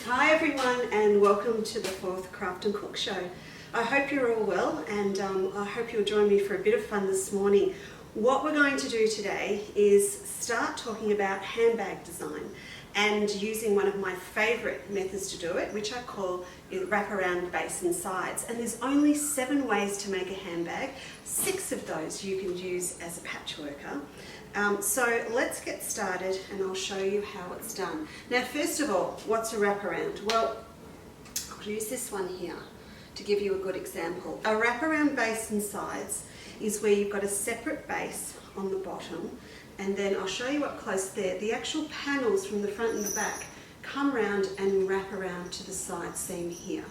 Hi everyone, and welcome to the 4th Craft and Cook Show. I hope you're all well, and I hope you'll join me for a bit of fun this morning. What we're going to do today is start talking about handbag design and using one of my favourite methods to do it, which I call wraparound base and sides. And there's only 7 ways to make a handbag. 6 of those you can use as a patchworker. So let's get started and I'll show you how it's done. Now first of all, what's a wraparound? Well, I'll use this one here to give you a good example. A wraparound base and sides is where you've got a separate base on the bottom, and then I'll show you up close there. The actual panels from the front and the back come round and wrap around to the side seam here.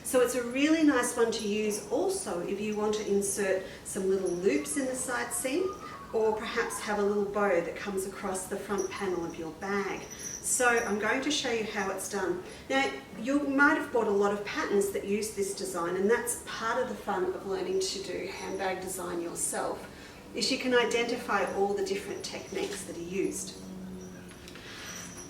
So it's a really nice one to use also if you want to insert some little loops in the side seam, or perhaps have a little bow that comes across the front panel of your bag. So I'm going to show you how it's done. Now, you might have bought a lot of patterns that use this design, and that's part of the fun of learning to do handbag design yourself, is you can identify all the different techniques that are used.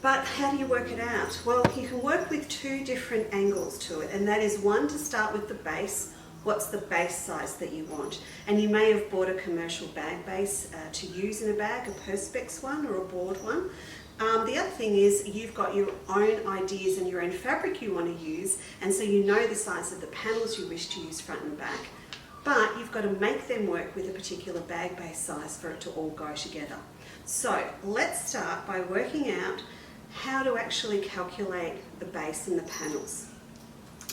But how do you work it out? Well, you can work with 2 different angles to it, and that is one, to start with the base. What's the base size that you want? And you may have bought a commercial bag base to use in a bag, a Perspex one or a board one. The other thing is you've got your own ideas and your own fabric you want to use, and so you know the size of the panels you wish to use front and back. But you've got to make them work with a particular bag base size for it to all go together. So let's start by working out how to actually calculate the base and the panels.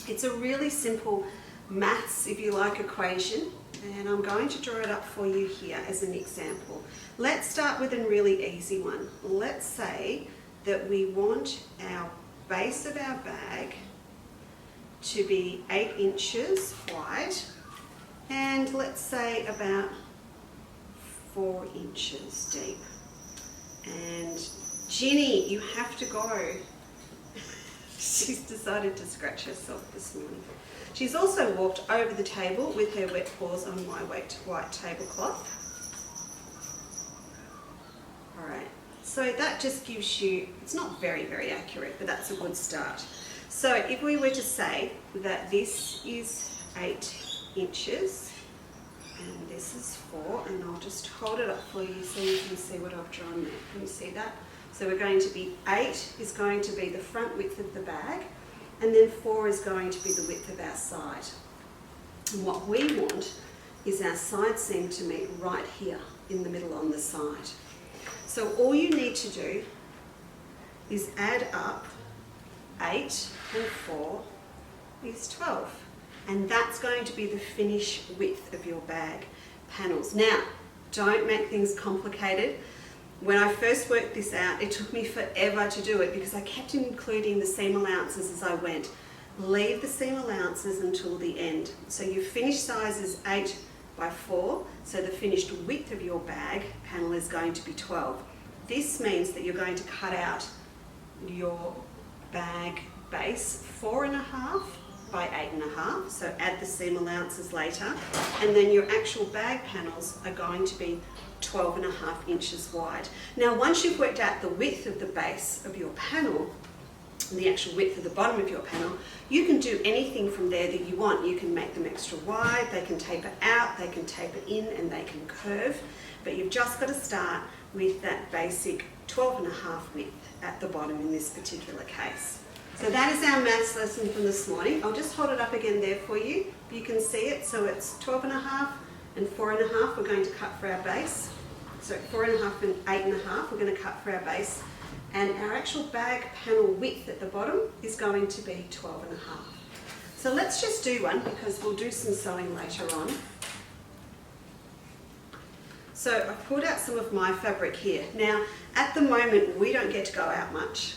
It's a really simple maths, if you like, equation, and I'm going to draw it up for you here as an example. Let's start with a really easy one. Let's say that we want our base of our bag to be 8 inches wide, and let's say about 4 inches deep. And Ginny, you have to go. She's decided to scratch herself this morning. She's also walked over the table with her wet paws on my white tablecloth. Alright, so that just gives you, it's not very accurate, but that's a good start. So if we were to say that this is 8 inches and this is 4, and I'll just hold it up for you so you can see what I've drawn there. Can you see that? So we're going to be 8 is going to be the front width of the bag, and then 4 is going to be the width of our side. And what we want is our side seam to meet right here in the middle on the side. So all you need to do is add up 8 and 4 is 12. And that's going to be the finish width of your bag panels. Now, don't make things complicated. When I first worked this out, it took me forever to do it because I kept including the seam allowances as I went. Leave the seam allowances until the end. So your finished size is 8 by 4, so the finished width of your bag panel is going to be 12. This means that you're going to cut out your bag base 4.5 by 8.5, so add the seam allowances later, and then your actual bag panels are going to be 12.5 inches wide. Now once you've worked out the width of the base of your panel, and the actual width of the bottom of your panel, you can do anything from there that you want. You can make them extra wide, they can taper out, they can taper in, and they can curve, but you've just got to start with that basic 12.5 width at the bottom in this particular case. So that is our maths lesson from this morning. I'll just hold it up again there for you. You can see it. So it's 12.5 and 4.5 we're going to cut for our base. So 4.5 and 8.5 we're going to cut for our base. And our actual bag panel width at the bottom is going to be 12.5. So let's just do one because we'll do some sewing later on. So I've pulled out some of my fabric here. Now, at the moment, we don't get to go out much.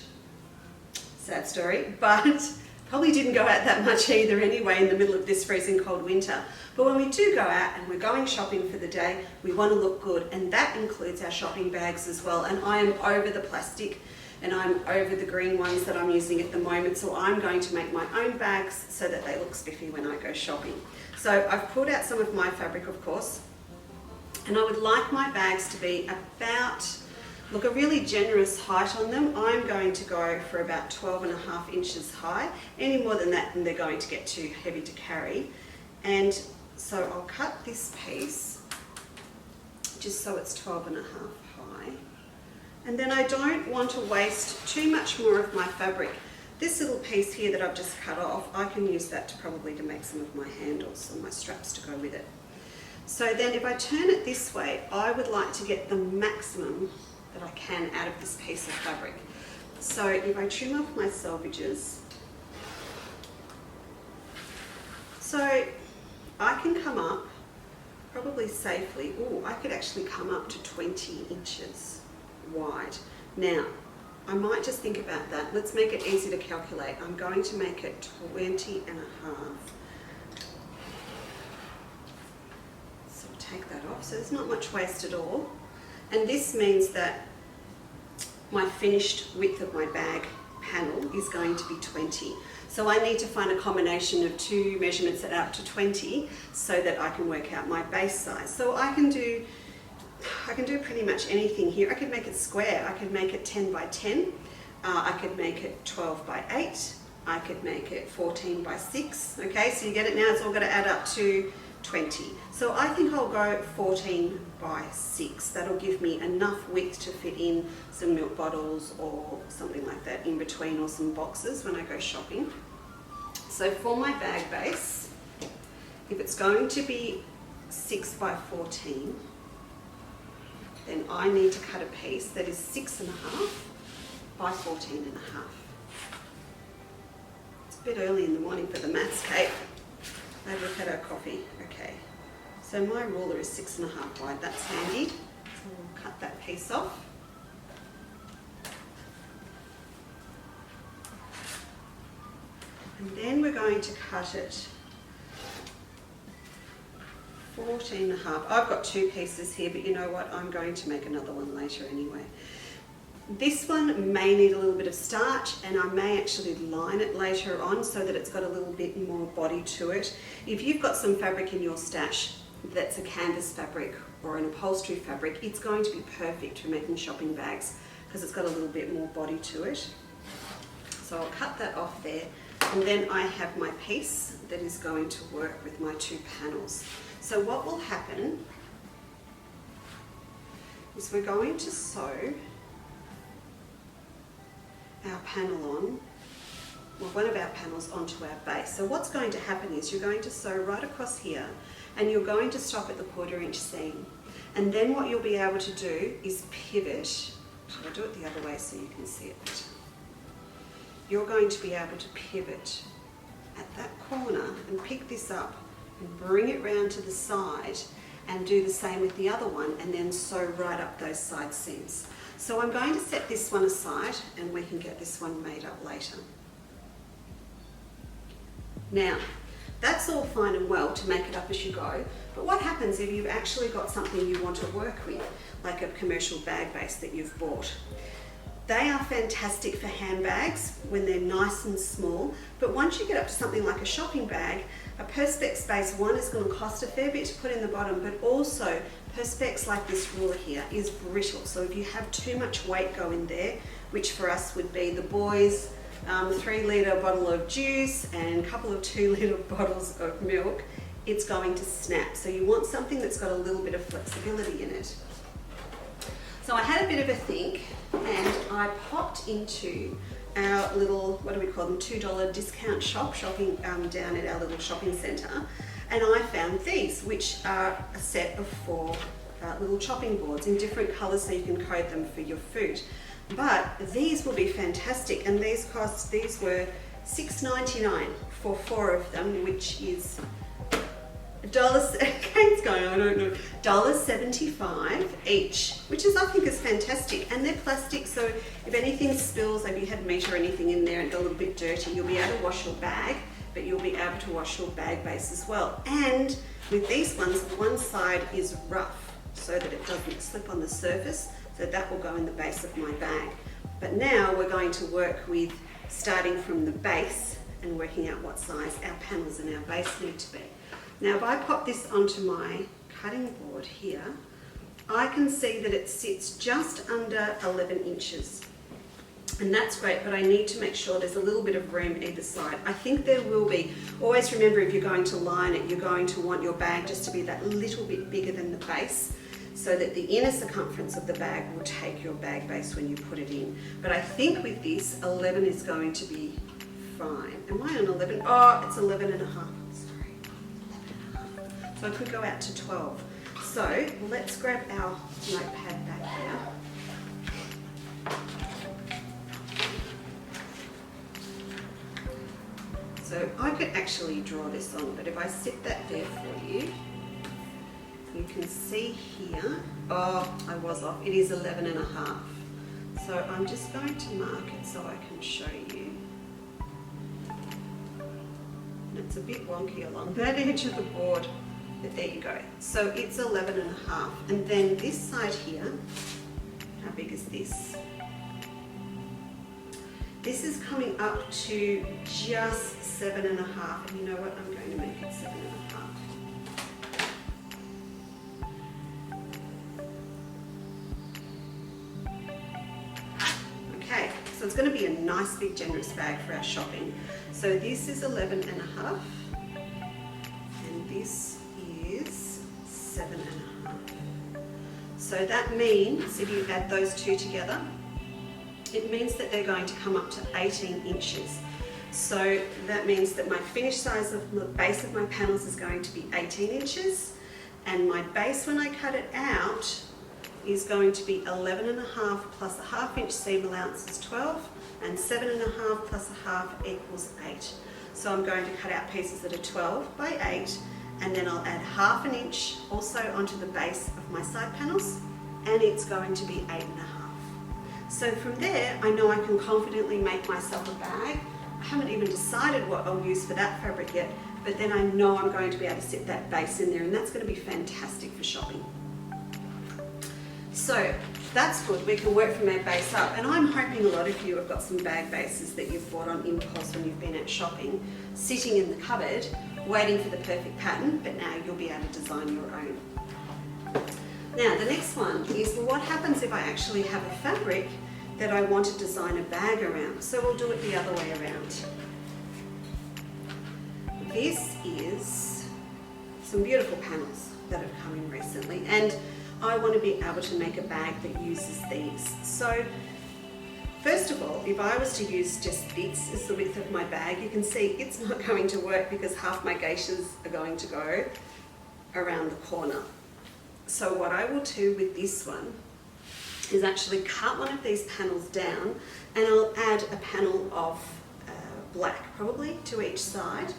Sad story, but probably didn't go out that much either anyway in the middle of this freezing cold winter. But when we do go out and we're going shopping for the day, we want to look good, and that includes our shopping bags as well. And I am over the plastic and I'm over the green ones that I'm using at the moment, so I'm going to make my own bags so that they look spiffy when I go shopping. So I've pulled out some of my fabric, of course, and I would like my bags to be about Look, a really generous height on them. I'm going to go for about 12.5 inches high. Any more than that and they're going to get too heavy to carry. And so I'll cut this piece just so it's 12.5 high. And then I don't want to waste too much more of my fabric. This little piece here that I've just cut off, I can use that to make some of my handles and my straps to go with it. So then if I turn it this way, I would like to get the maximum that I can out of this piece of fabric. So if I trim off my selvages, so I can come up probably safely, I could actually come up to 20 inches wide. Now, I might just think about that. Let's make it easy to calculate. I'm going to make it 20.5. So I'll take that off. So there's not much waste at all. And this means that my finished width of my bag panel is going to be 20. So I need to find a combination of two measurements that are up to 20 so that I can work out my base size. So I can do pretty much anything here. I could make it square. I could make it 10 by 10. I could make it 12 by 8. I could make it 14 by 6. Okay, so you get it now. It's all going to add up to 20. So I think I'll go 14 by 6. That'll give me enough width to fit in some milk bottles or something like that in between, or some boxes when I go shopping. So for my bag base, if it's going to be 6 by 14, then I need to cut a piece that is 6.5 by 14.5. It's a bit early in the morning for the maths, Kate. Maybe we've had our coffee. Okay. So my ruler is 6.5 wide. That's handy. So we'll cut that piece off. And then we're going to cut it 14.5. I've got two pieces here, but you know what? I'm going to make another one later anyway. This one may need a little bit of starch, and I may actually line it later on so that it's got a little bit more body to it. If you've got some fabric in your stash that's a canvas fabric or an upholstery fabric, it's going to be perfect for making shopping bags because it's got a little bit more body to it. So I'll cut that off there, and then I have my piece that is going to work with my two panels. So what will happen is we're going to sew our panel on, well, one of our panels onto our base. So what's going to happen is you're going to sew right across here, and you're going to stop at the 1/4 inch seam. And then what you'll be able to do is pivot. Shall I do it the other way so you can see it better? You're going to be able to pivot at that corner and pick this up and bring it round to the side and do the same with the other one, and then sew right up those side seams. So I'm going to set this one aside and we can get this one made up later. Now, that's all fine and well to make it up as you go, but what happens if you've actually got something you want to work with, like a commercial bag base that you've bought? They are fantastic for handbags when they're nice and small, but once you get up to something like a shopping bag, a Perspex base, one, is going to cost a fair bit to put in the bottom, but also Perspex, like this ruler here, is brittle. So if you have too much weight go in there, which for us would be the boys' 3-litre bottle of juice and a couple of 2-litre bottles of milk, it's going to snap. So you want something that's got a little bit of flexibility in it. So I had a bit of a think, and I popped into our little, what do we call them, $2 discount shopping down at our little shopping centre, and I found these, which are a set of 4 little chopping boards in different colours so you can code them for your food. But these will be fantastic, and these were $6.99 for 4 of them, which is Kate's going, I don't know, $1.75 each, which is, I think, is fantastic. And they're plastic, so if anything spills, if you had meat or anything in there and got a little bit dirty, you'll be able to wash your bag, but you'll be able to wash your bag base as well. And with these ones, one side is rough so that it doesn't slip on the surface, so that will go in the base of my bag. But now we're going to work with starting from the base and working out what size our panels and our base need to be. Now, if I pop this onto my cutting board here, I can see that it sits just under 11 inches. And that's great, but I need to make sure there's a little bit of room either side. I think there will be. Always remember, if you're going to line it, you're going to want your bag just to be that little bit bigger than the base, so that the inner circumference of the bag will take your bag base when you put it in. But I think with this, 11 is going to be fine. Am I on 11? Oh, it's 11 and a half. Sorry, 11 and a half. So I could go out to 12. So let's grab our notepad back here. So I could actually draw this on, but if I sit that there for you, you can see here, oh, I was off, it is 11 and a half. So I'm just going to mark it so I can show you. And it's a bit wonky along that edge of the board, but there you go. So it's 11 and a half. And then this side here, how big is this? This is coming up to just 7 and a half. And you know what? I'm going to make it 7 and a half. Okay, so it's going to be a nice big generous bag for our shopping. So this is 11 and a half. And this is 7 and a half. So that means if you add those two together, it means that they're going to come up to 18 inches. So that means that my finished size of the base of my panels is going to be 18 inches, and my base when I cut it out is going to be 11 and a half plus a ½ inch seam allowance is 12, and 7 and a half plus a half equals 8. So I'm going to cut out pieces that are 12 by 8, and then I'll add ½ an inch also onto the base of my side panels, and it's going to be 8 and a half. So from there, I know I can confidently make myself a bag. I haven't even decided what I'll use for that fabric yet, but then I know I'm going to be able to sit that base in there, and that's going to be fantastic for shopping. So that's good, we can work from our base up, and I'm hoping a lot of you have got some bag bases that you've bought on impulse when you've been out shopping, sitting in the cupboard, waiting for the perfect pattern, but now you'll be able to design your own. Now the next one is, well, what happens if I actually have a fabric that I want to design a bag around? So we'll do it the other way around. This is some beautiful panels that have come in recently, and I want to be able to make a bag that uses these. So first of all, if I was to use just this as the width of my bag, you can see it's not going to work because half my geishas are going to go around the corner. So what I will do with this one is actually cut one of these panels down, and I'll add a panel of black probably to each side.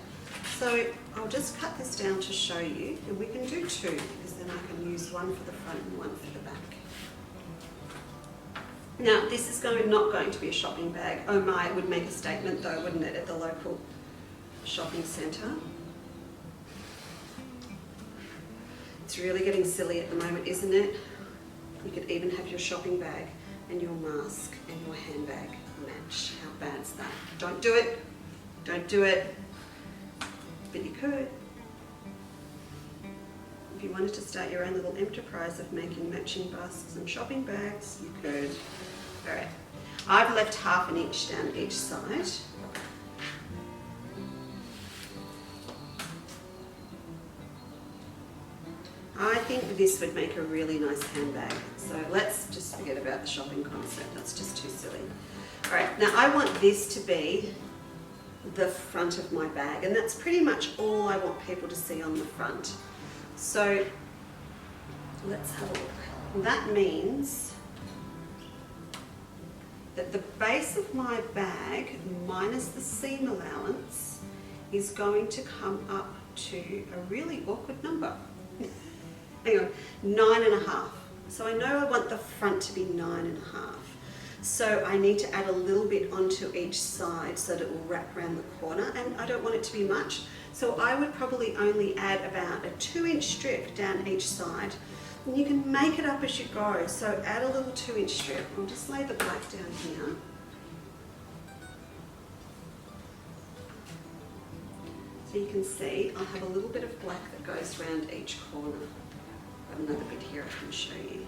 So I'll just cut this down to show you, and we can do two because then I can use one for the front and one for the back. Now this is not going to be a shopping bag. Oh my, it would make a statement though, wouldn't it, at the local shopping centre? It's really getting silly at the moment, isn't it? You could even have your shopping bag and your mask and your handbag match. How bad's that? Don't do it. Don't do it. But you could. If you wanted to start your own little enterprise of making matching baskets and shopping bags, you could. All right. I've left ½ an inch down each side. I think this would make a really nice handbag. So let's just forget about the shopping concept. That's just too silly. All right, now I want this to be the front of my bag, and that's pretty much all I want people to see on the front. So let's have a look. That means that the base of my bag minus the seam allowance is going to come up to a really awkward number. Hang on, 9.5. So I know I want the front to be 9.5. So I need to add a little bit onto each side so that it will wrap around the corner, and I don't want it to be much. So I would probably only add about a 2-inch strip down each side. And you can make it up as you go. So add a little 2-inch strip. I'll just lay the black down here. So you can see I'll have a little bit of black that goes around each corner. I've got another bit here I can show you.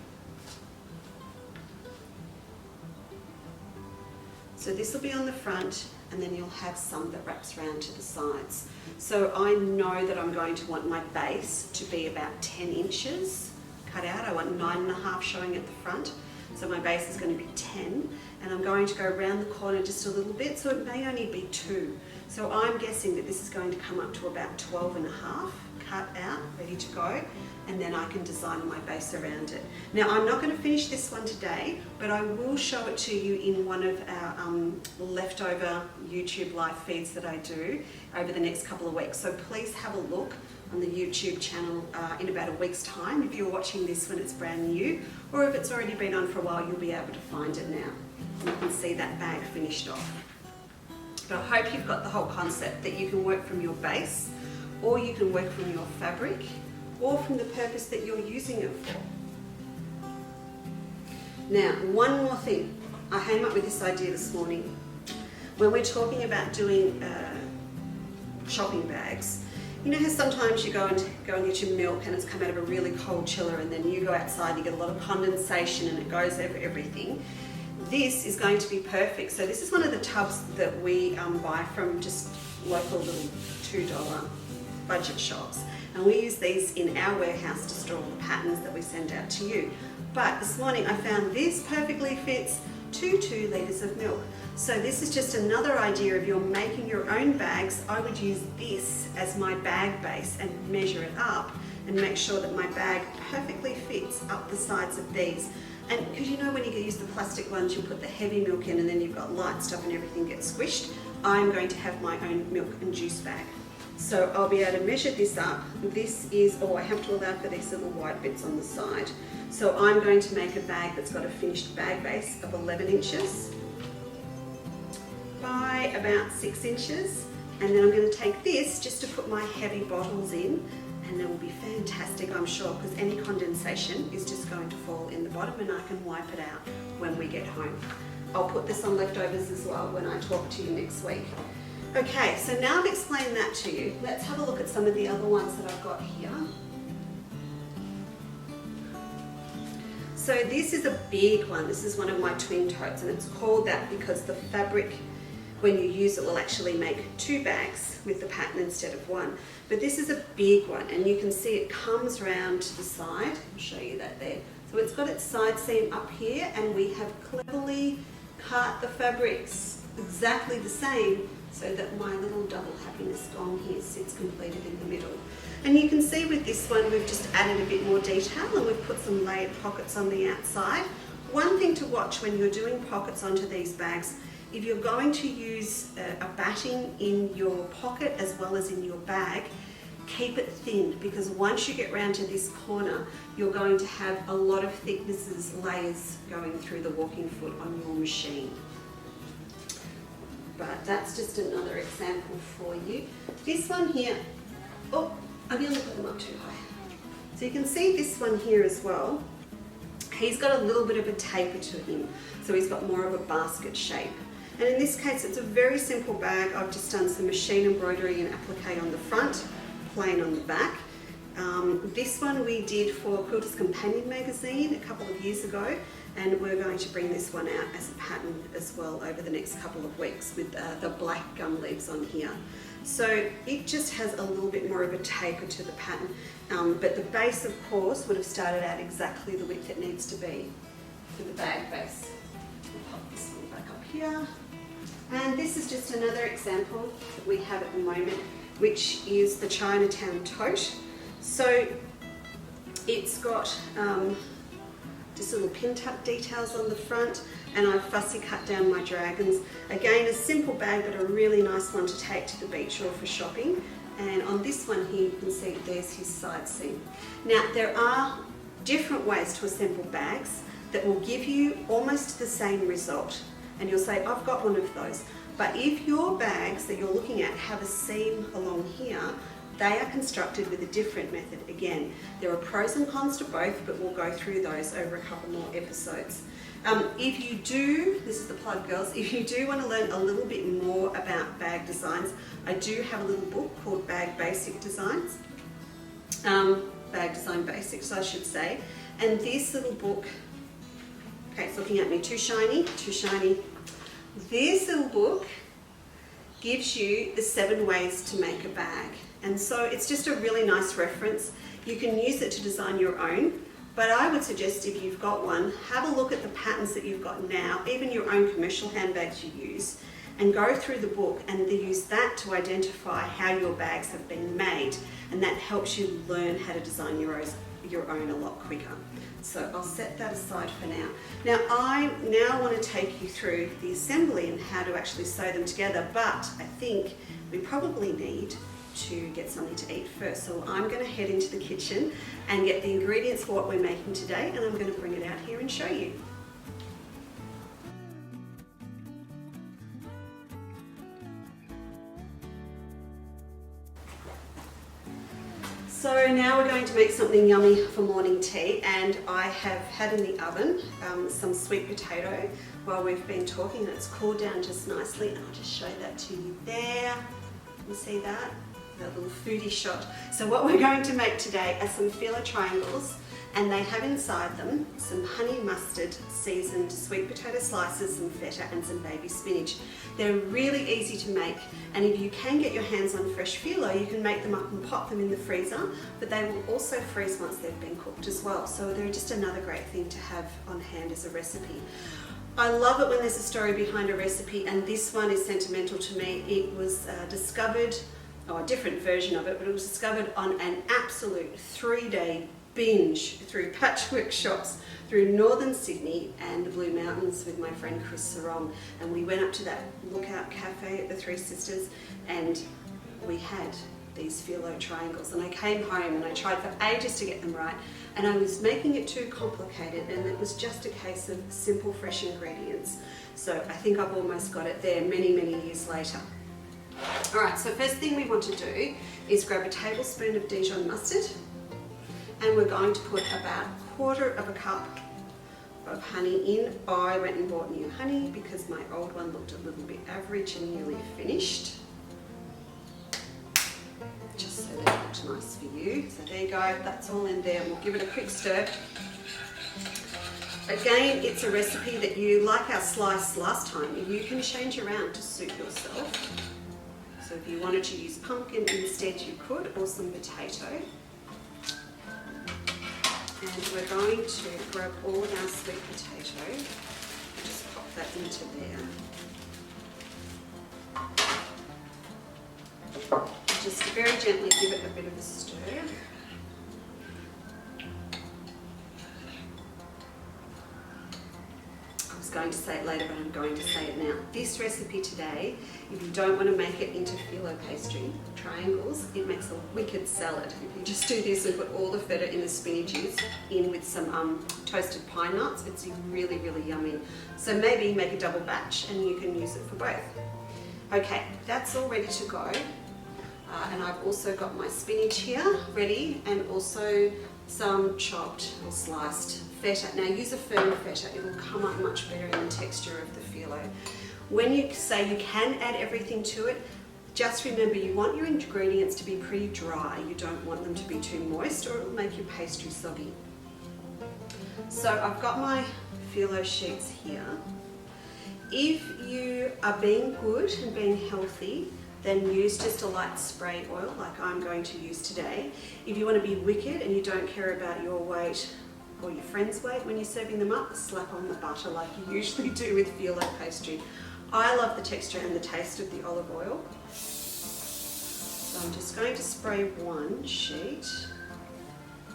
So this will be on the front, and then you'll have some that wraps around to the sides. So I know that I'm going to want my base to be about 10 inches cut out. I want 9.5 showing at the front. So my base is going to be 10, and I'm going to go around the corner just a little bit, so it may only be 2. So I'm guessing that this is going to come up to about 12.5 cut out, ready to go, and then I can design my base around it. Now I'm not going to finish this one today, but I will show it to you in one of our leftover YouTube live feeds that I do over the next couple of weeks. So please have a look on the YouTube channel in about a week's time. If you're watching this when it's brand new, or if it's already been on for a while, you'll be able to find it now. And you can see that bag finished off. But I hope you've got the whole concept that you can work from your base, or you can work from your fabric, or from the purpose that you're using it for. Now, one more thing. I came up with this idea this morning. When we're talking about doing shopping bags, you know how sometimes you go and get your milk and it's come out of a really cold chiller, and then you go outside and you get a lot of condensation and it goes over everything. This is going to be perfect. So this is one of the tubs that we buy from just local little $2 budget shops. And we use these in our warehouse to store all the patterns that we send out to you. But this morning I found this perfectly fits to 2 litres of milk. So this is just another idea. If you're making your own bags, I would use this as my bag base and measure it up and make sure that my bag perfectly fits up the sides of these. And because you know when you use the plastic ones, you put the heavy milk in and then you've got light stuff and everything gets squished. I'm going to have my own milk and juice bag. So I'll be able to measure this up. This is, I have to allow for these little white bits on the side. So I'm going to make a bag that's got a finished bag base of 11 inches by about 6 inches. And then I'm going to take this just to put my heavy bottles in, and it will be fantastic, I'm sure, because any condensation is just going to fall in the bottom and I can wipe it out when we get home. I'll put this on leftovers as well when I talk to you next week. Okay, so now I've explained that to you. Let's have a look at some of the other ones that I've got here. So this is a big one. This is one of my twin totes, and it's called that because the fabric, when you use it, will actually make 2 bags with the pattern instead of 1. But this is a big one, and you can see it comes round to the side. I'll show you that there. So it's got its side seam up here, and we have cleverly cut the fabrics exactly the same so that my little double happiness gong here sits completed in the middle. And you can see with this one, we've just added a bit more detail and we've put some layered pockets on the outside. One thing to watch when you're doing pockets onto these bags, if you're going to use a batting in your pocket as well as in your bag, keep it thin, because once you get round to this corner, you're going to have a lot of thicknesses, layers going through the walking foot on your machine. But that's just another example for you. This one here, I've nearly put them up too high. So you can see this one here as well. He's got a little bit of a taper to him, so he's got more of a basket shape. And in this case, it's a very simple bag. I've just done some machine embroidery and applique on the front, plain on the back. This one we did for Quilter's Companion magazine a couple of years ago, and we're going to bring this one out as a pattern as well over the next couple of weeks with the black gum leaves on here. So it just has a little bit more of a taper to the pattern, but the base, of course, would have started out exactly the width it needs to be for the bag base. I'll pop this one back up here. And this is just another example that we have at the moment, which is the Chinatown tote. So it's got just little pin tuck details on the front, and I've fussy cut down my dragons. Again, a simple bag, but a really nice one to take to the beach or for shopping. And on this one here, you can see there's his side seam. Now, there are different ways to assemble bags that will give you almost the same result. And you'll say, I've got one of those. But if your bags that you're looking at have a seam along here, they are constructed with a different method. Again, there are pros and cons to both, but we'll go through those over a couple more episodes. If you do, this is the plug, girls, if you do want to learn a little bit more about bag designs, I do have a little book called Bag Basic Designs. Bag Design Basics, I should say. And this little book, okay, it's looking at me, too shiny, too shiny. This little book gives you the 7 ways to make a bag. And so it's just a really nice reference. You can use it to design your own, but I would suggest if you've got one, have a look at the patterns that you've got now, even your own commercial handbags you use, and go through the book and use that to identify how your bags have been made, and that helps you learn how to design your own a lot quicker. So I'll set that aside for now. Now I want to take you through the assembly and how to actually sew them together, but I think we probably need to get something to eat first. So I'm going to head into the kitchen and get the ingredients for what we're making today, and I'm going to bring it out here and show you. So now we're going to make something yummy for morning tea, and I have had in the oven some sweet potato while we've been talking, and it's cooled down just nicely, and I'll just show that to you there. You see that? That little foodie shot. So what we're going to make today are some filo triangles, and they have inside them some honey mustard seasoned sweet potato slices, some feta and some baby spinach. They're really easy to make, and if you can get your hands on fresh filo, you can make them up and pop them in the freezer, but they will also freeze once they've been cooked as well. So they're just another great thing to have on hand as a recipe. I love it when there's a story behind a recipe, and this one is sentimental to me. It was discovered, or a different version of it, but it was discovered on an absolute 3-day binge through patchwork shops through northern Sydney and the Blue Mountains with my friend Chris Sarong, and we went up to that Lookout Cafe at the Three Sisters, and we had these filo triangles, and I came home and I tried for ages to get them right, and I was making it too complicated, and it was just a case of simple fresh ingredients. So I think I've almost got it there many years later. Alright, so first thing we want to do is grab a tablespoon of Dijon mustard, and we're going to put about 1/4 cup of honey in. I went and bought new honey because my old one looked a little bit average and nearly finished. Just so that it looks nice for you. So there you go, that's all in there. We'll give it a quick stir. Again, it's a recipe that you, like our slice last time, you can change around to suit yourself. So if you wanted to use pumpkin instead, you could, or some potato. And we're going to grab all of our sweet potato and just pop that into there. Just very gently give it a bit of a stir. I was going to say it later, but I'm going to say it now. This recipe today, if you don't want to make it into filo pastry triangles, it makes a wicked salad. If you just do this and put all the feta in the spinaches in with some toasted pine nuts, it's really yummy. So maybe make a double batch and you can use it for both. Okay, that's all ready to go. And I've also got my spinach here ready, and also some chopped or sliced feta. Now use a firm feta, it will come up much better in the texture of the filo. When you say you can add everything to it, just remember you want your ingredients to be pretty dry. You don't want them to be too moist or it will make your pastry soggy. So I've got my filo sheets here. If you are being good and being healthy, then use just a light spray oil like I'm going to use today. If you want to be wicked and you don't care about your weight or your friend's weight when you're serving them up, slap on the butter like you usually do with filo pastry. I love the texture and the taste of the olive oil. So I'm just going to spray one sheet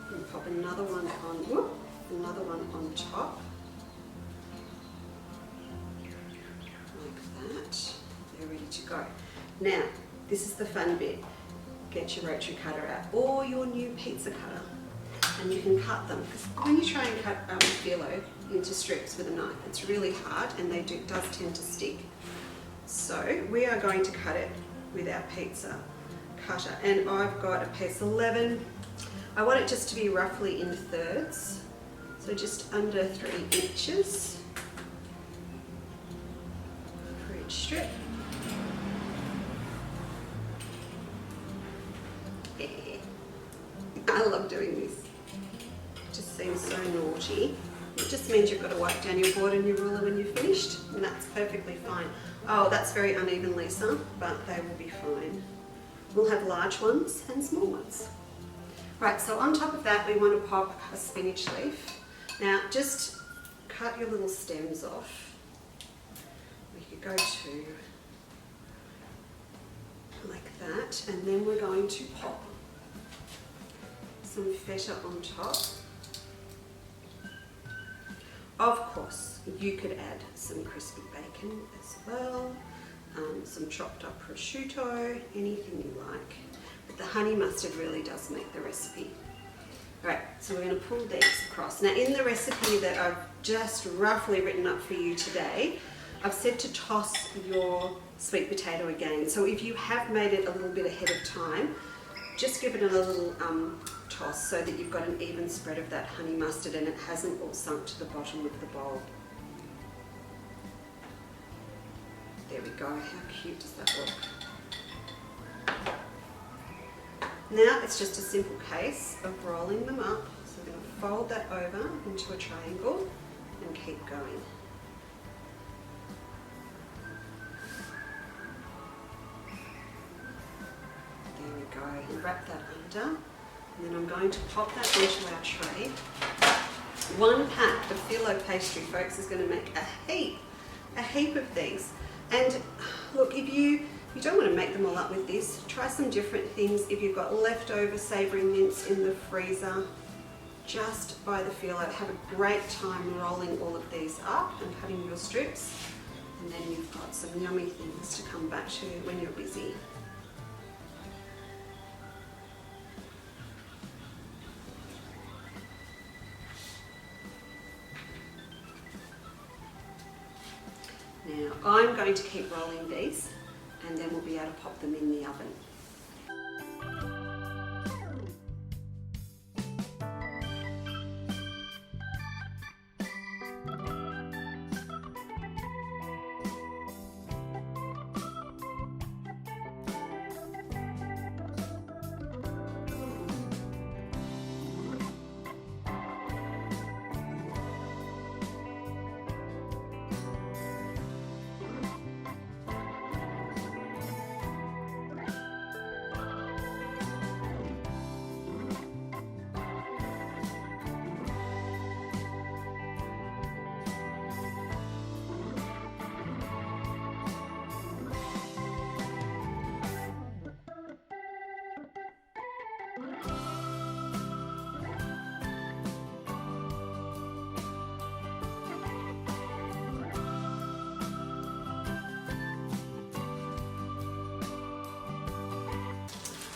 and pop another one on top. Like that. They're ready to go. Now, this is the fun bit. Get your rotary cutter out or your new pizza cutter, and you can cut them. Because when you try and cut filo into strips with a knife, it's really hard and does tend to stick. So we are going to cut it with our pizza cutter, and I've got a piece 11. I want it just to be roughly in thirds, so just under 3 inches for each strip. I love doing this. It just seems so naughty. It just means you've got to wipe down your board and your ruler when you're finished, and that's perfectly fine. Oh, that's very uneven, Lisa, but they will be fine. We'll have large ones and small ones. Right, so on top of that, we want to pop a spinach leaf. Now, just cut your little stems off. We could go to like that, and then we're going to pop some feta on top. Of course, you could add some crispy bacon as well, some chopped up prosciutto, anything you like. But the honey mustard really does make the recipe. Right, so we're going to pull these across. Now in the recipe that I've just roughly written up for you today, I've said to toss your sweet potato again. So if you have made it a little bit ahead of time, just give it a little toss so that you've got an even spread of that honey mustard and it hasn't all sunk to the bottom of the bowl. There we go, how cute does that look? Now it's just a simple case of rolling them up. So we're going to fold that over into a triangle and keep going. There we go, and wrap that under. And then I'm going to pop that onto our tray. One pack of phyllo pastry, folks, is going to make a heap of these. And look, if you don't want to make them all up with this, try some different things. If you've got leftover savoury mince in the freezer, just buy the phyllo. Have a great time rolling all of these up and cutting your strips. And then you've got some yummy things to come back to when you're busy. Now I'm going to keep rolling these and then we'll be able to pop them in the oven.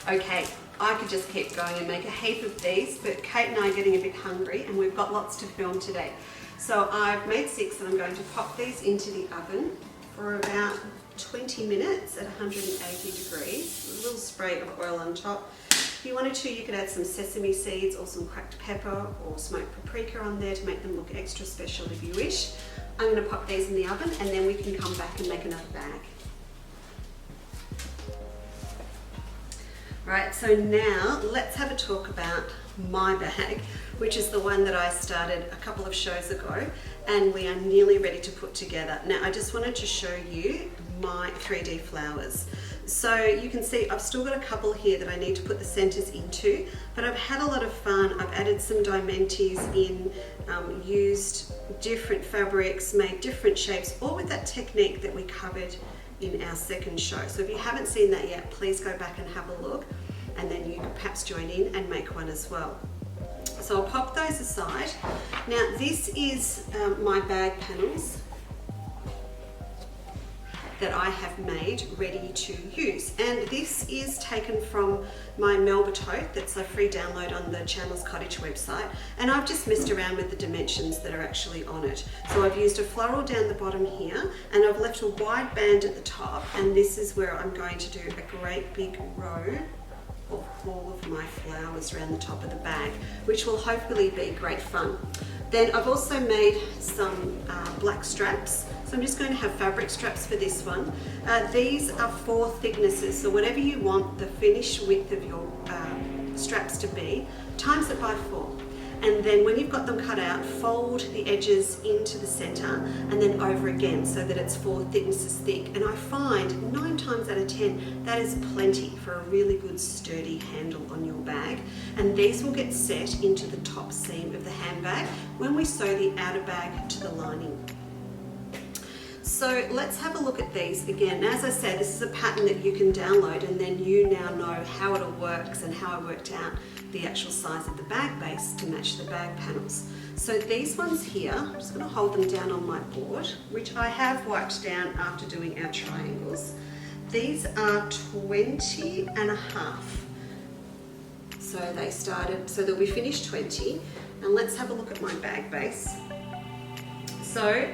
Okay, I could just keep going and make a heap of these, but Kate and I are getting a bit hungry and we've got lots to film today. So I've made 6 and I'm going to pop these into the oven for about 20 minutes at 180 degrees. A little spray of oil on top. If you wanted to, you could add some sesame seeds or some cracked pepper or smoked paprika on there to make them look extra special if you wish. I'm going to pop these in the oven and then we can come back and make another bag. Right, so now let's have a talk about my bag, which is the one that I started a couple of shows ago and we are nearly ready to put together. Now I just wanted to show you my 3D flowers. So you can see I've still got a couple here that I need to put the centers into, but I've had a lot of fun. I've added some diamantes in, used different fabrics, made different shapes, all with that technique that we covered in our second show. So if you haven't seen that yet, please go back and have a look and then you can perhaps join in and make one as well. So I'll pop those aside. Now this is my bag panels that I have made ready to use, and this is taken from my Melba tote that's a free download on the Chandler's Cottage website, and I've just messed around with the dimensions that are actually on it. So I've used a floral down the bottom here and I've left a wide band at the top, and this is where I'm going to do a great big row of all of my flowers around the top of the bag, which will hopefully be great fun. Then I've also made some black straps. So I'm just going to have fabric straps for this one. These are 4 thicknesses, so whatever you want the finished width of your straps to be, times it by 4. And then when you've got them cut out, fold the edges into the center and then over again so that it's 4 thicknesses thick. And I find 9 times out of 10, that is plenty for a really good sturdy handle on your bag. And these will get set into the top seam of the handbag when we sew the outer bag to the lining. So let's have a look at these again. As I said, this is a pattern that you can download, and then you now know how it all works and how I worked out the actual size of the bag base to match the bag panels. So these ones here, I'm just going to hold them down on my board, which I have wiped down after doing our triangles. These are 20 and a half. So they started, so they'll be finished 20. And let's have a look at my bag base. So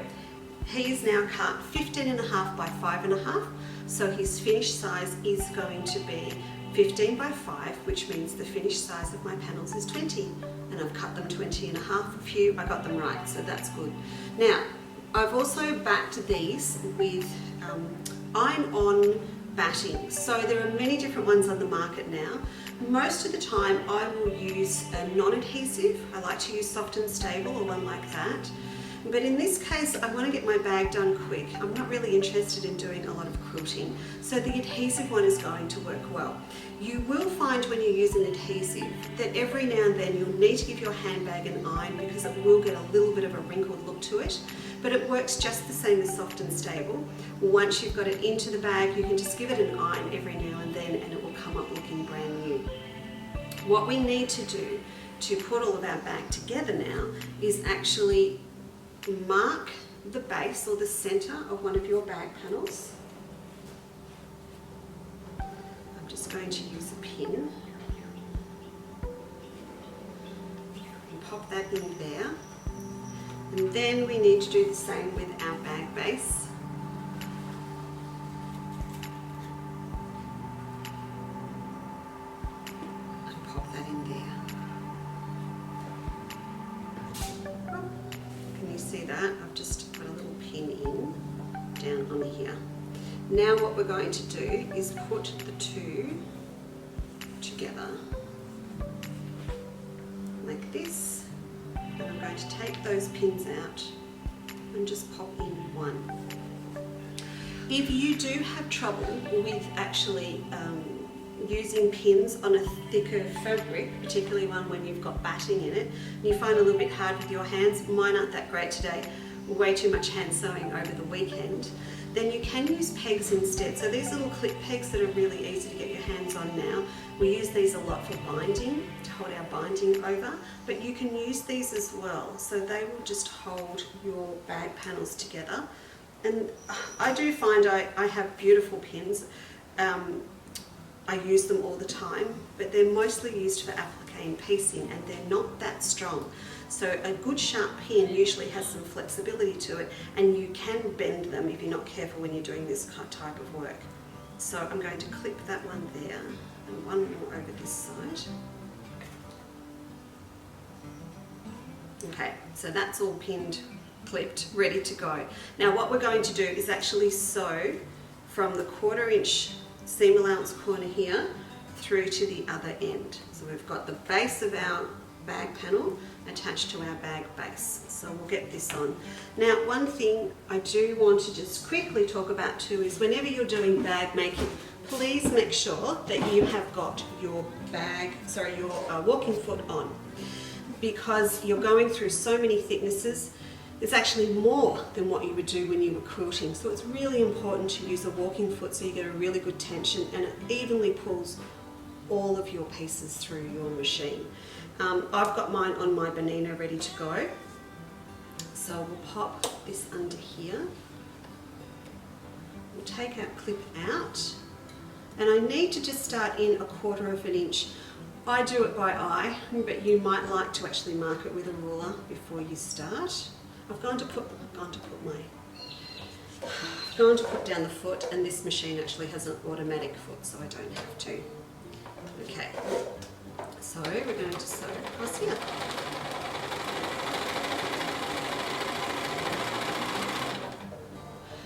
he's now cut 15 and a half by 5 and a half. So his finished size is going to be 15 by 5, which means the finished size of my panels is 20. And I've cut them 20 and a half. A few, I got them right, so that's good. Now, I've also backed these with iron-on batting. So there are many different ones on the market now. Most of the time I will use a non-adhesive. I like to use Soft and Stable or one like that. But in this case, I want to get my bag done quick. I'm not really interested in doing a lot of quilting, so the adhesive one is going to work well. You will find when you use an adhesive that every now and then you'll need to give your handbag an iron because it will get a little bit of a wrinkled look to it, but it works just the same as Soft and Stable. Once you've got it into the bag, you can just give it an iron every now and then and it will come up looking brand new. What we need to do to put all of our bag together now is actually mark the base or the center of one of your bag panels. I'm just going to use a pin and pop that in there. And then we need to do the same with our bag base. And pop that in there. See that? I've just put a little pin in down on here. Now what we're going to do is put the two together like this, and I'm going to take those pins out and just pop in one. If you do have trouble with actually using pins on a thicker fabric, particularly one when you've got batting in it, and you find it a little bit hard with your hands, mine aren't that great today, way too much hand sewing over the weekend, then you can use pegs instead. So these little clip pegs that are really easy to get your hands on now, we use these a lot for binding, to hold our binding over, but you can use these as well. So they will just hold your bag panels together. And I do find I have beautiful pins. I use them all the time, but they're mostly used for applique and piecing, and they're not that strong. So a good sharp pin usually has some flexibility to it, and you can bend them if you're not careful when you're doing this type of work. So I'm going to clip that one there, and one more over this side. Okay, so that's all pinned, clipped, ready to go. Now what we're going to do is actually sew from the 1/4 inch seam allowance corner here through to the other end. So we've got the base of our bag panel attached to our bag base. So we'll get this on. Now one thing I do want to just quickly talk about too is whenever you're doing bag making, please make sure that you have got your walking foot on, because you're going through so many thicknesses. It's actually more than what you would do when you were quilting. So it's really important to use a walking foot so you get a really good tension and it evenly pulls all of your pieces through your machine. I've got mine on my Bonino ready to go. So we'll pop this under here. We'll take our clip out. And I need to just start in 1/4 inch. I do it by eye, but you might like to actually mark it with a ruler before you start. I've gone to put down the foot, and this machine actually has an automatic foot, so I don't have to. Okay, so we're going to sew across here.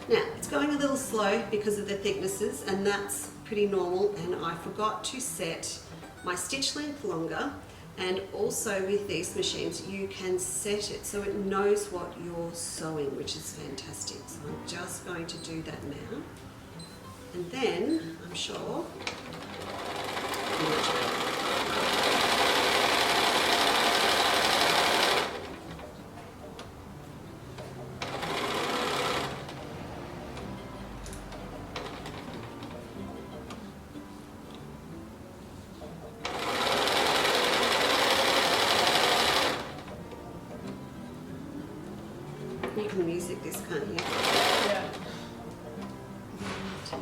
Now, it's going a little slow because of the thicknesses, and that's pretty normal, and I forgot to set my stitch length longer, and also with these machines you can set it so it knows what you're sewing, which is fantastic. So I'm just going to do that now, and then I'm sure you can music this, can't you? Yeah. I'm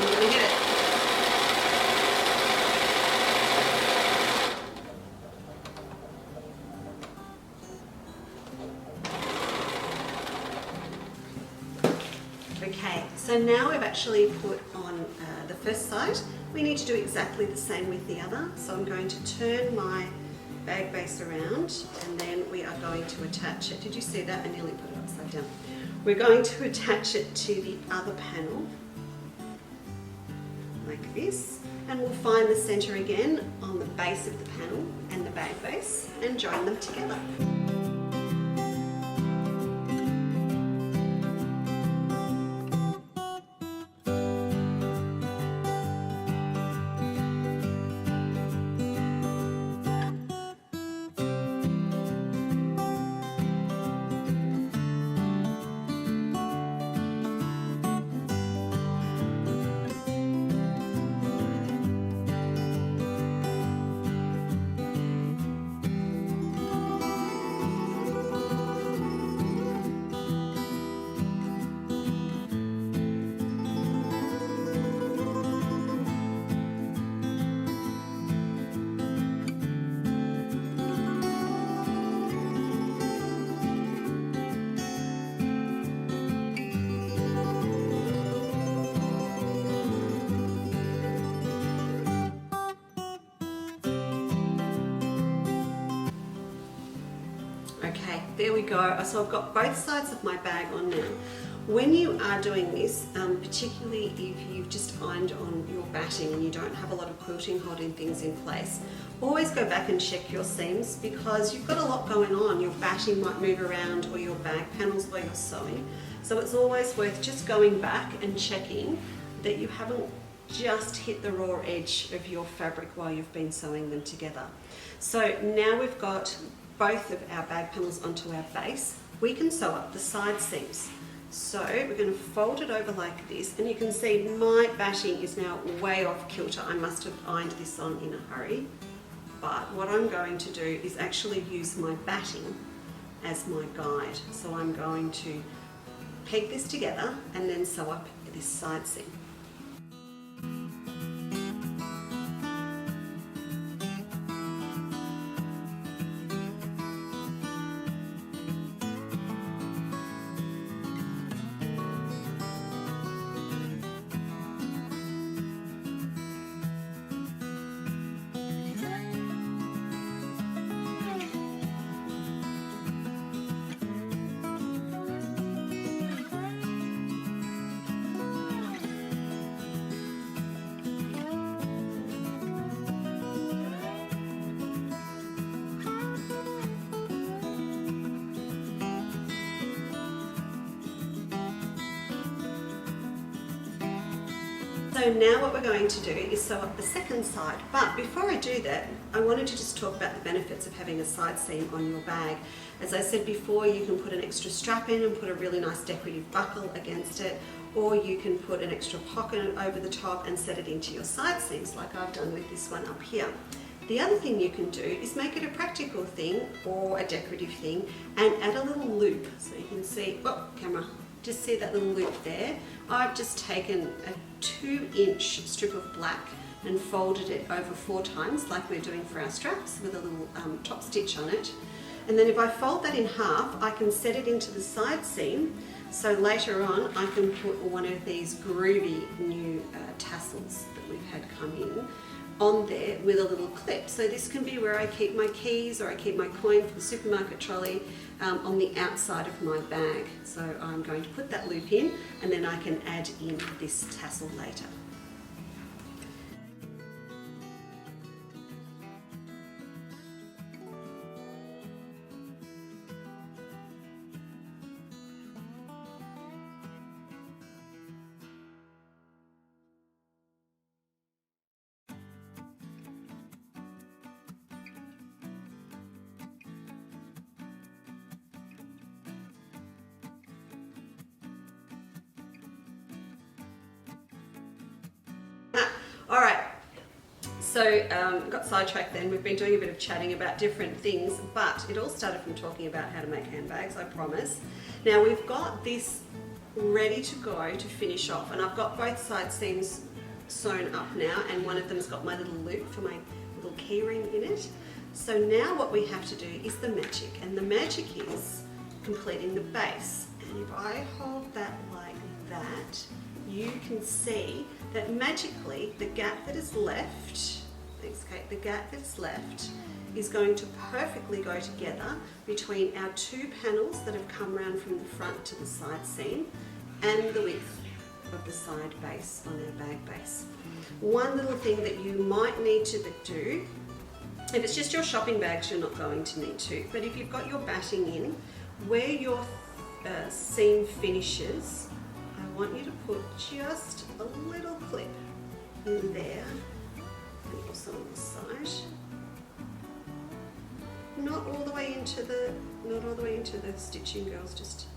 gonna hit it. Okay, so now we've actually put on the first side. We need to do exactly the same with the other. So I'm going to turn my bag base around, and then we are going to attach it. Did you see that? I nearly put it upside down. We're going to attach it to the other panel like this, and we'll find the center again on the base of the panel and the bag base and join them together. Okay, there we go. So I've got both sides of my bag on now. When you are doing this, particularly if you've just ironed on your batting and you don't have a lot of quilting holding things in place, always go back and check your seams, because you've got a lot going on. Your batting might move around, or your bag panels where you're sewing. So it's always worth just going back and checking that you haven't just hit the raw edge of your fabric while you've been sewing them together. So now we've got both of our bag panels onto our base. We can sew up the side seams. So we're going to fold it over like this, and you can see my batting is now way off kilter. I must have ironed this on in a hurry, but what I'm going to do is actually use my batting as my guide. So I'm going to peg this together and then sew up this side seam. So now what we're going to do is sew up the second side, but before I do that, I wanted to just talk about the benefits of having a side seam on your bag. As I said before, you can put an extra strap in and put a really nice decorative buckle against it, or you can put an extra pocket over the top and set it into your side seams like I've done with this one up here. The other thing you can do is make it a practical thing or a decorative thing and add a little loop. So you can see, oh, camera, just see that little loop there? I've just taken a 2-inch strip of black and folded it over 4 times like we're doing for our straps with a little top stitch on it. And then if I fold that in half, I can set it into the side seam. So later on, I can put one of these groovy new tassels that we've had come in on there with a little clip. So this can be where I keep my keys or I keep my coin for the supermarket trolley on the outside of my bag. So I'm going to put that loop in and then I can add in this tassel later. All right, so got sidetracked then. We've been doing a bit of chatting about different things, but it all started from talking about how to make handbags, I promise. Now we've got this ready to go to finish off, and I've got both side seams sewn up now, and one of them's got my little loop for my little key ring in it. So now what we have to do is the magic, and the magic is completing the base. And if I hold that like that, you can see that magically the gap that is left, thanks Kate, the gap that's left is going to perfectly go together between our two panels that have come around from the front to the side seam and the width of the side base on our bag base. One little thing that you might need to do, if it's just your shopping bags you're not going to need to, but if you've got your batting in, where your seam finishes, I want you to put just a little clip in there and also on this side. Not all the way into the stitching, girls, just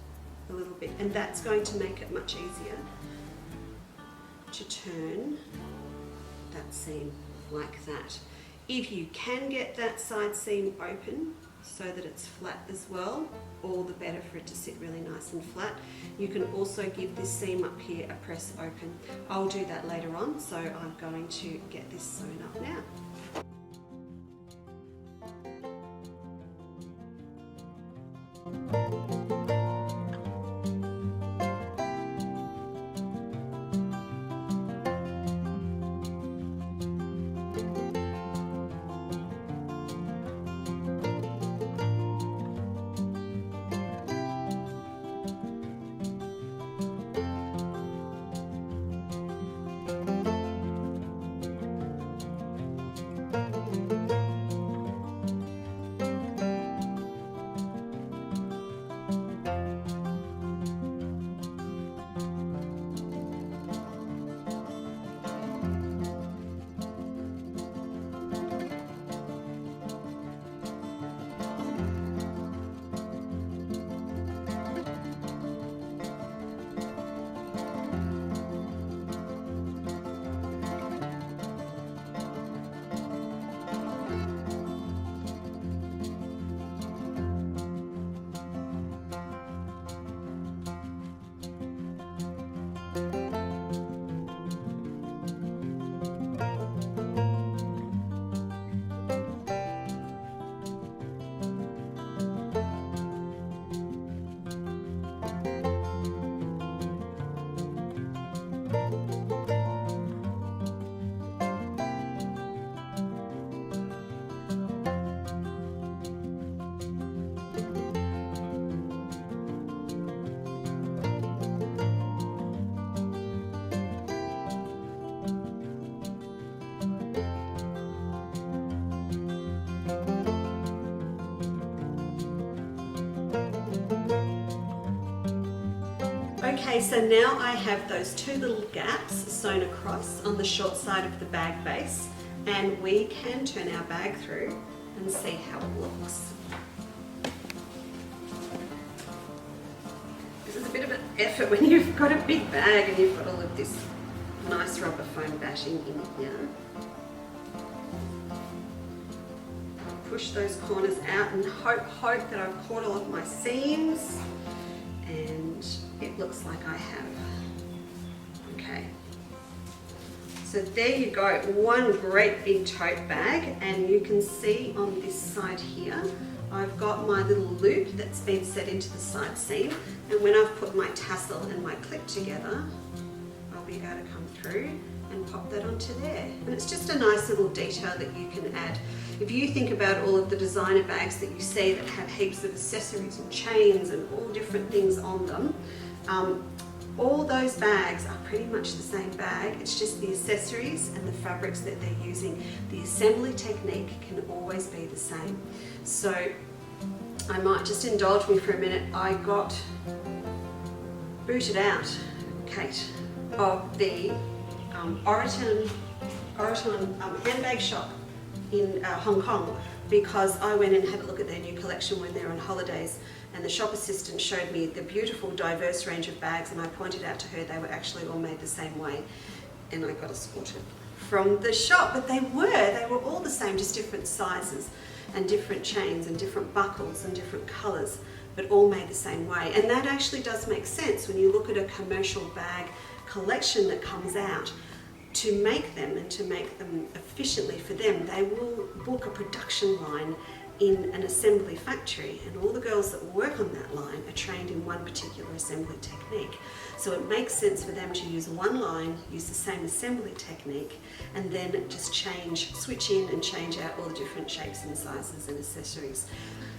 a little bit, and that's going to make it much easier to turn that seam like that. If you can get that side seam open so that it's flat as well, all the better for it to sit really nice and flat. You can also give this seam up here a press open. I'll do that later on, so I'm going to get this sewn up now. Okay, so now I have those two little gaps sewn across on the short side of the bag base, and we can turn our bag through and see how it looks. This is a bit of an effort when you've got a big bag and you've got all of this nice rubber foam batting in here. Push those corners out and hope that I've caught all of my seams, and it looks like I have. Okay, so there you go, one great big tote bag, and you can see on this side here I've got my little loop that's been set into the side seam, and when I've put my tassel and my clip together, I they'll be able to come through and pop that onto there. And it's just a nice little detail that you can add. If you think about all of the designer bags that you see that have heaps of accessories and chains and all different things on them, all those bags are pretty much the same bag. It's just the accessories and the fabrics that they're using. The assembly technique can always be the same. So I might just indulge me for a minute. I got booted out, Kate, of the Oraton handbag shop in Hong Kong, because I went and had a look at their new collection when they were on holidays, and the shop assistant showed me the beautiful diverse range of bags, and I pointed out to her they were actually all made the same way, and I got escorted from the shop. But they were all the same, just different sizes and different chains and different buckles and different colours, but all made the same way. And that actually does make sense when you look at a commercial bag collection that comes out. To make them and to make them efficiently for them, they will book a production line in an assembly factory, and all the girls that work on that line are trained in one particular assembly technique. So it makes sense for them to use one line, use the same assembly technique, and then just switch in and change out all the different shapes and sizes and accessories.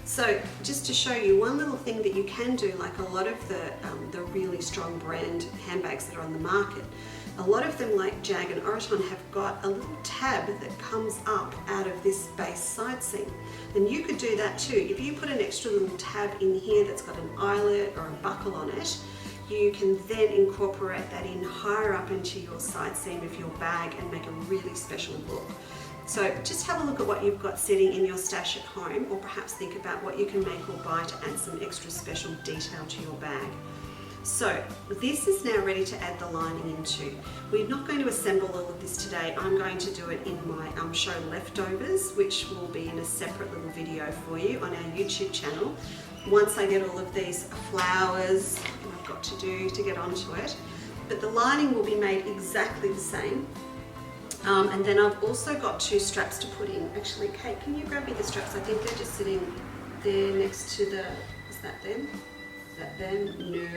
So just to show you one little thing that you can do, like a lot of the really strong brand handbags that are on the market, a lot of them like Jag and Oraton have got a little tab that comes up out of this base side seam. And you could do that too. If you put an extra little tab in here that's got an eyelet or a buckle on it, you can then incorporate that in higher up into your side seam of your bag and make a really special look. So just have a look at what you've got sitting in your stash at home, or perhaps think about what you can make or buy to add some extra special detail to your bag. So this is now ready to add the lining into. We're not going to assemble all of this today. I'm going to do it in my show leftovers, which will be in a separate little video for you on our YouTube channel. Once I get all of these flowers I've got to do to get onto it. But the lining will be made exactly the same. And then I've also got 2 straps to put in. Actually, Kate, can you grab me the straps? I think they're just sitting there next to the, is that them? Is that them? No.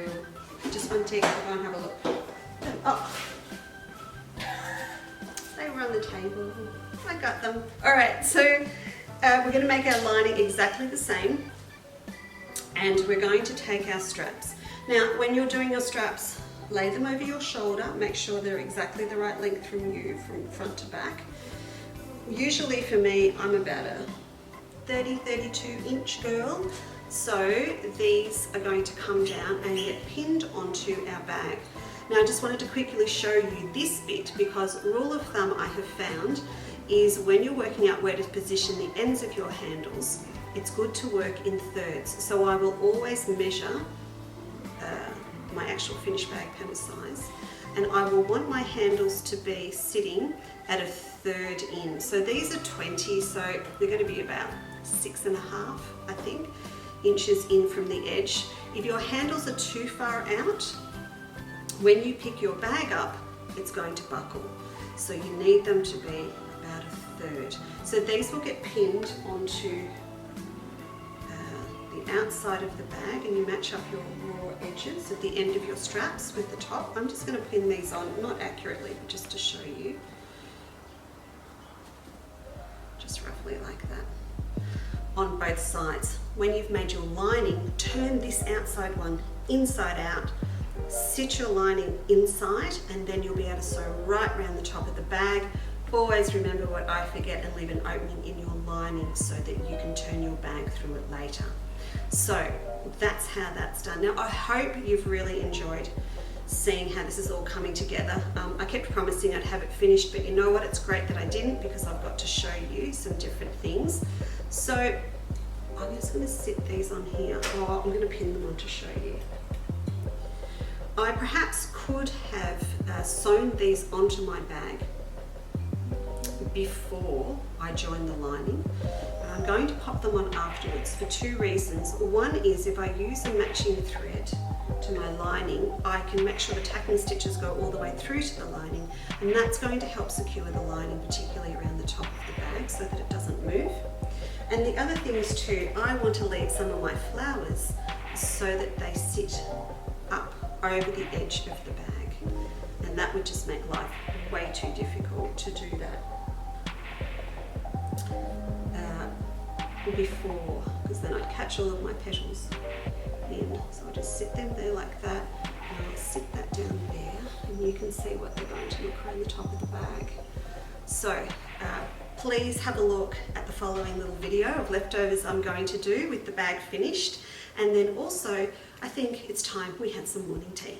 Just one tick, I'll go and have a look. Oh, they were on the table. I got them. All right, so we're going to make our lining exactly the same, and we're going to take our straps. Now, when you're doing your straps, lay them over your shoulder. Make sure they're exactly the right length from you, from front to back. Usually for me, I'm about a 32 inch girl. So these are going to come down and get pinned onto our bag. Now I just wanted to quickly show you this bit, because rule of thumb I have found is when you're working out where to position the ends of your handles, it's good to work in thirds. So I will always measure my actual finished bag panel size, and I will want my handles to be sitting at a 1/3 in. So these are 20, so they're going to be about 6.5, I think, inches in from the edge. If your handles are too far out, when you pick your bag up, it's going to buckle. So you need them to be about a 1/3. So these will get pinned onto the outside of the bag, and you match up your raw edges at the end of your straps with the top. I'm just going to pin these on, not accurately, but just to show you. Just roughly like that. On both sides. When you've made your lining, turn this outside one inside out, sit your lining inside, and then you'll be able to sew right around the top of the bag. Always remember what I forget, and leave an opening in your lining so that you can turn your bag through it later. So that's how that's done. Now I hope you've really enjoyed seeing how this is all coming together. I kept promising I'd have it finished, but you know what, it's great that I didn't, because I've got to show you some different things. So I'm just going to sit these on here. Oh, I'm going to pin them on to show you. I perhaps could have sewn these onto my bag before I join the lining, but I'm going to pop them on afterwards for 2 reasons. One is, if I use a matching thread to my lining, I can make sure the tacking stitches go all the way through to the lining, and that's going to help secure the lining, particularly around the top of the bag, so that it doesn't move. And the other thing is too, I want to leave some of my flowers so that they sit up over the edge of the bag, and that would just make life way too difficult to do that before, because then I'd catch all of my petals in. So I'll just sit them there like that, and I'll sit that down there, and you can see what they're going to look around the top of the bag. So please have a look at the following little video of leftovers I'm going to do with the bag finished, and then also I think it's time we had some morning tea.